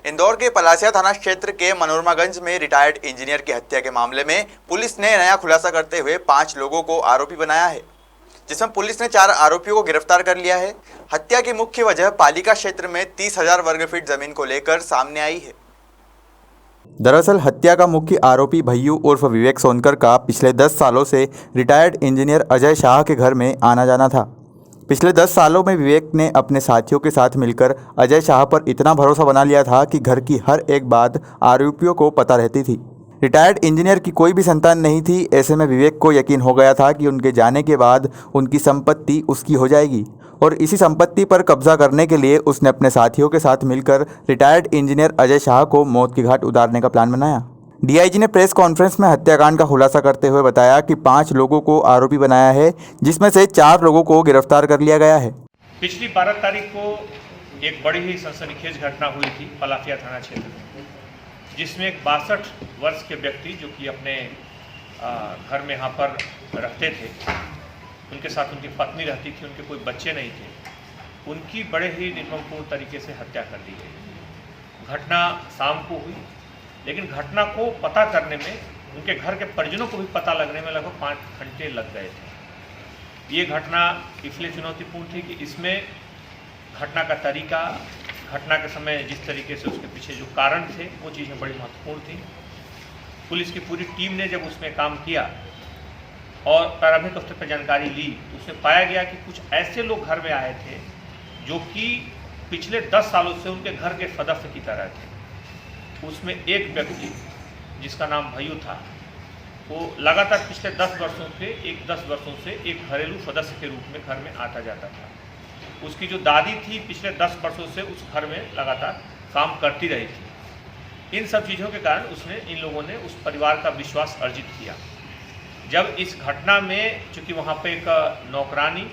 इंदौर के पलासिया थाना क्षेत्र के मनोरमागंज में रिटायर्ड इंजीनियर की हत्या के मामले में पुलिस ने नया खुलासा करते हुए 5 लोगों को आरोपी बनाया है, जिसमें पुलिस ने 4 आरोपियों को गिरफ्तार कर लिया है। हत्या की मुख्य वजह पालिका क्षेत्र में 30,000 वर्ग फीट जमीन को लेकर सामने आई है। दरअसल हत्या का मुख्य आरोपी भय्यू उर्फ विवेक सोनकर का पिछले 10 सालों से रिटायर्ड इंजीनियर अजय शाह के घर में आना जाना था। पिछले 10 सालों में विवेक ने अपने साथियों के साथ मिलकर अजय शाह पर इतना भरोसा बना लिया था कि घर की हर एक बात आरोपियों को पता रहती थी। रिटायर्ड इंजीनियर की कोई भी संतान नहीं थी। ऐसे में विवेक को यकीन हो गया था कि उनके जाने के बाद उनकी संपत्ति उसकी हो जाएगी और इसी संपत्ति पर कब्जा करने के लिए उसने अपने साथियों के साथ मिलकर रिटायर्ड इंजीनियर अजय शाह को मौत की घाट उतारने का प्लान बनाया। डीआईजी ने प्रेस कॉन्फ्रेंस में हत्याकांड का खुलासा करते हुए बताया कि 5 लोगों को आरोपी बनाया है, जिसमें से 4 लोगों को गिरफ्तार कर लिया गया है। पिछली 12 तारीख को एक बड़ी ही सनसनीखेज घटना हुई थी पलासिया थाना क्षेत्र में, जिसमें एक 62 वर्ष के व्यक्ति जो कि अपने घर में यहाँ पर रहते थे, उनके साथ उनकी पत्नी रहती थी, उनके कोई बच्चे नहीं थे, उनकी बड़े ही निर्ममपूर्ण तरीके से हत्या कर दी गई। घटना शाम को हुई, लेकिन घटना को पता करने में उनके घर के परिजनों को भी पता लगने में लगभग 5 घंटे लग गए थे। ये घटना इसलिए चुनौतीपूर्ण थी कि इसमें घटना का तरीका, घटना के समय जिस तरीके से उसके पीछे जो कारण थे, वो चीज़ें बड़ी महत्वपूर्ण थी। पुलिस की पूरी टीम ने जब उसमें काम किया और प्रारंभिक स्तर पर जानकारी ली, तो उसमें पाया गया कि कुछ ऐसे लोग घर में आए थे जो कि पिछले 10 सालों से उनके घर के सदस्य की तरह थे। उसमें एक व्यक्ति जिसका नाम भय्यू था, वो लगातार पिछले 10 वर्षों से एक घरेलू सदस्य के रूप में घर में आता जाता था। उसकी जो दादी थी, पिछले 10 वर्षों से उस घर में लगातार काम करती रही थी। इन सब चीज़ों के कारण इन लोगों ने उस परिवार का विश्वास अर्जित किया। जब इस घटना में, चूँकि वहाँ पे एक नौकरानी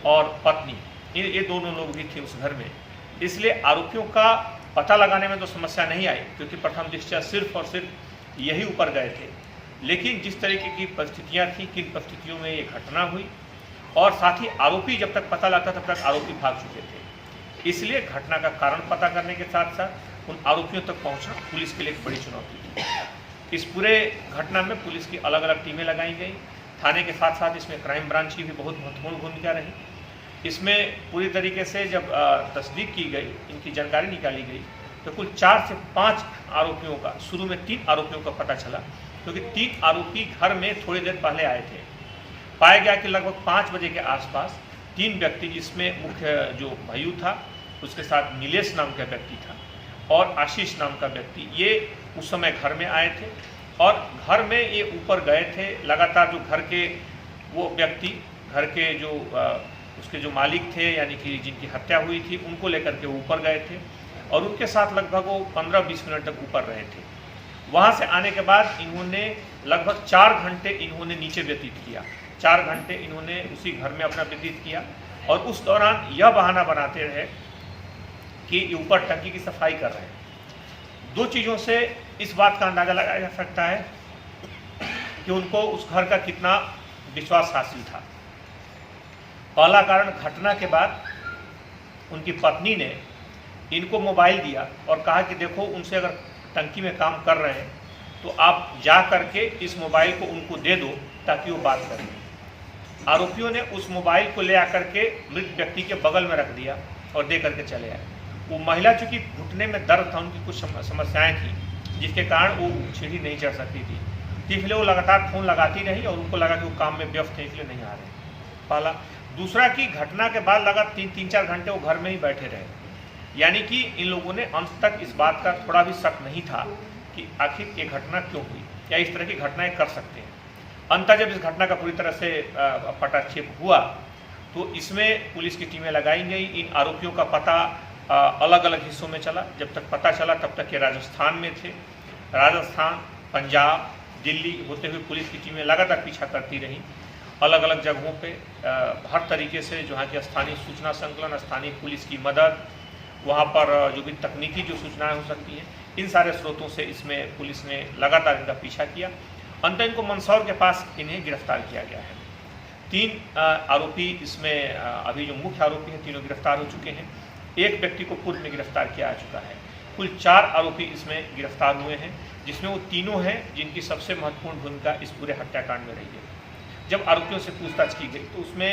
और पत्नी, ये दोनों लोग भी थे उस घर में, इसलिए आरोपियों का पता लगाने में तो समस्या नहीं आई, क्योंकि प्रथम दृष्टया सिर्फ और सिर्फ यही ऊपर गए थे। लेकिन जिस तरीके की परिस्थितियाँ थी, किन परिस्थितियों में ये घटना हुई, और साथ ही आरोपी जब तक पता लगता तब तक आरोपी भाग चुके थे, इसलिए घटना का कारण पता करने के साथ साथ उन आरोपियों तक पहुँचना पुलिस के लिए एक बड़ी चुनौती थी। इस पूरे घटना में पुलिस की अलग अलग टीमें लगाई गई। थाने के साथ साथ इसमें क्राइम ब्रांच की भी बहुत महत्वपूर्ण भूमिका रही। इसमें पूरी तरीके से जब तस्दीक की गई, इनकी जानकारी निकाली गई, तो कुल 4 से 5 आरोपियों का, शुरू में 3 आरोपियों का पता चला, क्योंकि 3 आरोपी घर में थोड़ी देर पहले आए थे। पाया गया कि लगभग 5 बजे के आसपास 3 व्यक्ति, जिसमें मुख्य जो भय्यू था, उसके साथ नीलेश नाम का व्यक्ति था और आशीष नाम का व्यक्ति, ये उस समय घर में आए थे और घर में ये ऊपर गए थे। लगातार जो घर के वो व्यक्ति, घर के जो उसके जो मालिक थे, यानी कि जिनकी हत्या हुई थी, उनको लेकर के ऊपर गए थे और उनके साथ लगभग वो 15-20 मिनट तक ऊपर रहे थे। वहाँ से आने के बाद इन्होंने लगभग 4 घंटे इन्होंने नीचे व्यतीत किया। 4 घंटे इन्होंने उसी घर में अपना व्यतीत किया और उस दौरान यह बहाना बनाते रहे कि ऊपर टंकी की सफाई कर रहे हैं। 2 चीज़ों से इस बात का अंदाज़ा लगाया जा सकता है कि उनको उस घर का कितना विश्वास हासिल था। पहला कारण, घटना के बाद उनकी पत्नी ने इनको मोबाइल दिया और कहा कि देखो, उनसे अगर टंकी में काम कर रहे हैं तो आप जा करके इस मोबाइल को उनको दे दो ताकि वो बात करें। आरोपियों ने उस मोबाइल को ले आकर के मृत व्यक्ति के बगल में रख दिया और दे करके चले आए। वो महिला, चूँकि घुटने में दर्द था, उनकी कुछ समस्याएँ थी, जिसके कारण वो सीढ़ी नहीं चढ़ सकती थी, इसलिए वो लगातार फ़ोन लगाती रही और उनको लगा कि वो काम में व्यस्त है, इसलिए नहीं आ रहे। पहला। दूसरा कि घटना के बाद लगा 3-4 घंटे वो घर में ही बैठे रहे, यानी कि इन लोगों ने अंत तक इस बात का थोड़ा भी शक नहीं था कि आखिर ये घटना क्यों हुई या इस तरह की घटनाएं कर सकते हैं। अंततः जब इस घटना का पूरी तरह से पटाक्षेप हुआ, तो इसमें पुलिस की टीमें लगाई गई। इन आरोपियों का पता अलग अलग हिस्सों में चला। जब तक पता चला तब तक ये राजस्थान में थे। राजस्थान, पंजाब, दिल्ली होते हुए पुलिस की टीमें लगातार पीछा करती रहीं। अलग अलग जगहों पे हर तरीके से जहाँ की स्थानीय सूचना संकलन, स्थानीय पुलिस की मदद, वहाँ पर जो भी तकनीकी जो सूचनाएं हो सकती हैं, इन सारे स्रोतों से इसमें पुलिस ने लगातार इनका पीछा किया। अंत इनको मंदसौर के पास इन्हें गिरफ्तार किया गया है। 3 आरोपी इसमें अभी जो मुख्य आरोपी हैं, तीनों गिरफ्तार हो चुके हैं। एक व्यक्ति को पूर्व में गिरफ्तार किया जा चुका है। कुल 4 आरोपी इसमें गिरफ्तार हुए हैं, जिसमें वो तीनों हैं जिनकी सबसे महत्वपूर्ण भूमिका इस पूरे हत्याकांड में रही है। जब आरोपियों से पूछताछ की गई तो उसमें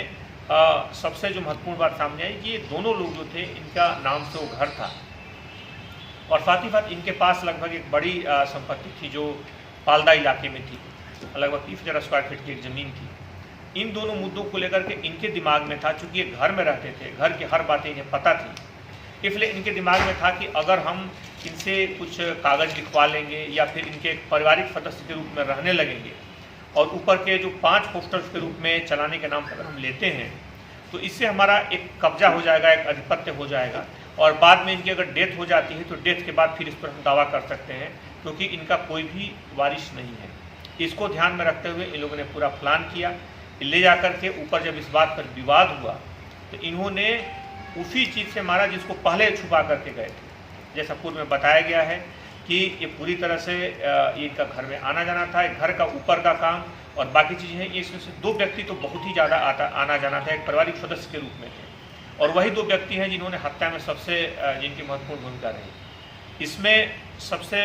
सबसे जो महत्वपूर्ण बात सामने आई कि ये दोनों लोग जो थे, इनका नाम से वो घर था और साथ ही साथ इनके पास लगभग एक बड़ी संपत्ति थी जो पालदा इलाके में थी, लगभग 30,000 स्क्वायर फीट की एक ज़मीन थी। इन दोनों मुद्दों को लेकर के इनके दिमाग में था, चूँकि ये घर में रहते थे, घर की हर बातें इन्हें पता थी, इसलिए इनके दिमाग में था कि अगर हम इनसे कुछ कागज़ लिखवा लेंगे या फिर इनके एक पारिवारिक सदस्य के रूप में रहने लगेंगे और ऊपर के जो 5 पोस्टर्स के रूप में चलाने के नाम पर अगर हम लेते हैं तो इससे हमारा एक कब्जा हो जाएगा, एक आधिपत्य हो जाएगा और बाद में इनकी अगर डेथ हो जाती है तो डेथ के बाद फिर इस पर हम दावा कर सकते हैं, क्योंकि इनका कोई भी वारिस नहीं है। इसको ध्यान में रखते हुए इन लोगों ने पूरा प्लान किया। ले जा कर के ऊपर जब इस बात पर विवाद हुआ तो इन्होंने उसी चीज़ से मारा जिसको पहले छुपा करके गए थे। जैसा पूर्व में बताया गया है कि ये पूरी तरह से इनका घर में आना जाना था, एक घर का ऊपर का काम और बाकी चीज़ें हैं। इसमें से 2 व्यक्ति तो बहुत ही ज़्यादा आना जाना था, एक पारिवारिक सदस्य के रूप में थे और वही 2 व्यक्ति हैं जिन्होंने हत्या में सबसे जिनकी महत्वपूर्ण भूमिका रही। इसमें सबसे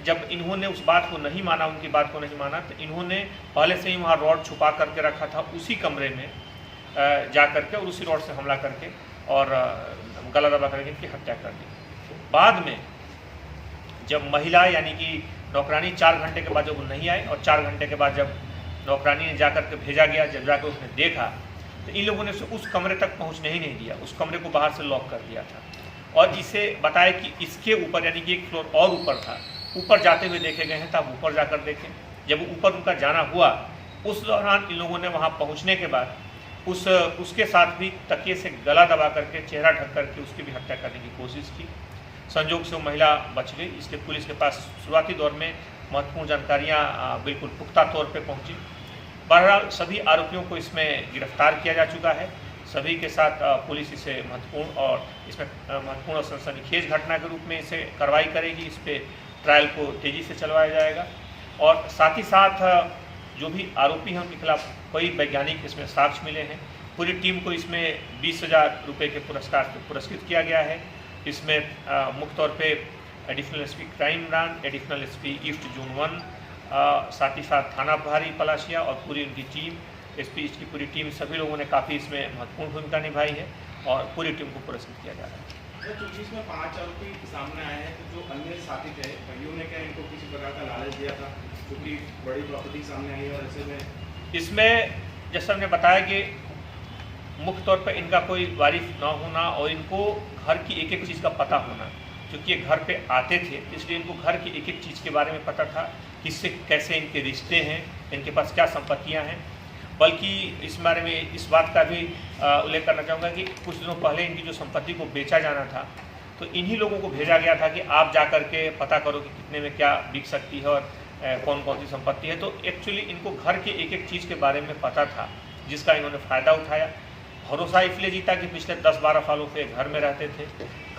जब इन्होंने उस बात को नहीं माना, उनकी बात को नहीं माना, तो इन्होंने पहले से ही वहाँ रॉड छुपा करके रखा था उसी कमरे में जा करके और उसी रॉड से हमला करके और गला दबा करके इनकी हत्या कर दी। बाद में जब महिला यानी कि नौकरानी 4 घंटे के बाद जब वो नहीं आए और 4 घंटे के बाद जब नौकरानी ने जाकर के भेजा गया, जब जाकर उसने देखा तो इन लोगों ने उस कमरे तक पहुंचने ही नहीं दिया, उस कमरे को बाहर से लॉक कर दिया था और इसे बताया कि इसके ऊपर यानी कि एक फ्लोर और ऊपर था, ऊपर जाते हुए देखे गए हैं, तो आप ऊपर जाकर देखें। जब ऊपर उनका जाना हुआ उस दौरान इन लोगों ने वहाँ पहुँचने के बाद उसके साथ भी तकिए से गला दबा करके, चेहरा ढक करके उसकी भी हत्या करने की कोशिश की। संयोग से वो महिला बच गई। इसके पुलिस के पास शुरुआती दौर में महत्वपूर्ण जानकारियाँ बिल्कुल पुख्ता तौर पे पहुंची। बहरहाल सभी आरोपियों को इसमें गिरफ्तार किया जा चुका है। सभी के साथ पुलिस इसे महत्वपूर्ण और इसमें महत्वपूर्ण और सनसनीखेज घटना के रूप में इसे कार्रवाई करेगी। इस पर ट्रायल को तेज़ी से चलवाया जाएगा और साथ ही साथ जो भी आरोपी हैं उनके खिलाफ कई वैज्ञानिक इसमें साक्ष्य मिले हैं। पूरी टीम को इसमें 20,000 रुपये के पुरस्कार से पुरस्कृत किया गया है। इसमें मुख्य तौर पे additional SP crime branch, additional SP east zone 1, साथ ही साथ थाना प्रभारी पलाशिया और पूरी उनकी टीम, एसपी इसकी पूरी टीम, सभी लोगों ने काफ़ी इसमें महत्वपूर्ण भूमिका निभाई है और पूरी टीम को पुरस्कृत किया जा रहा है। तो इसमें 5 आरोपी सामने आए हैं, तो जो अन्य साथी थे भाइयों ने क्या इनको किसी प्रकार का लालच दिया था, क्योंकि बड़ी प्रॉपर्टी सामने आई और ऐसे में इसमें जैसा हमने बताया कि मुख्य तौर पर इनका कोई वारिस ना होना और इनको घर की एक एक चीज़ का पता होना, क्योंकि ये घर पे आते थे इसलिए इनको घर की एक एक चीज़ के बारे में पता था, किससे कैसे इनके रिश्ते हैं, इनके पास क्या संपत्तियां हैं। बल्कि इस बारे में इस बात का भी उल्लेख करना चाहूँगा कि कुछ दिनों पहले इनकी जो संपत्ति को बेचा जाना था तो इन्हीं लोगों को भेजा गया था कि आप जा कर के पता करो कि कितने में क्या बिक सकती है और कौन कौन सी संपत्ति है। तो एक्चुअली इनको घर के एक एक चीज़ के बारे में पता था, जिसका इन्होंने फ़ायदा उठाया। भरोसा इसलिए जीता कि पिछले 10-12 सालों से घर में रहते थे,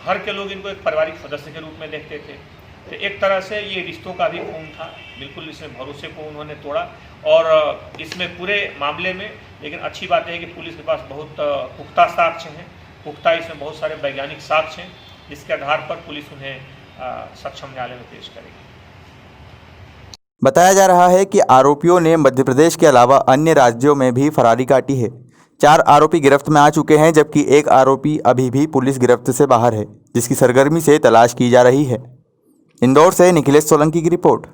घर के लोग इनको एक पारिवारिक सदस्य के रूप में देखते थे, तो एक तरह से ये रिश्तों का भी खून था। बिल्कुल इसमें भरोसे को उन्होंने तोड़ा और इसमें पूरे मामले में, लेकिन अच्छी बात है कि पुलिस के पास बहुत पुख्ता साक्ष्य हैं, पुख्ता इसमें बहुत सारे वैज्ञानिक साक्ष्य हैं, जिसके आधार पर पुलिस उन्हें सक्षम न्यायालय में पेश करेगी। बताया जा रहा है कि आरोपियों ने मध्य प्रदेश के अलावा अन्य राज्यों में भी फरारी काटी है। 4 आरोपी गिरफ्त में आ चुके हैं, जबकि एक आरोपी अभी भी पुलिस गिरफ्त से बाहर है, जिसकी सरगर्मी से तलाश की जा रही है। इंदौर से निखिलेश सोलंकी की रिपोर्ट।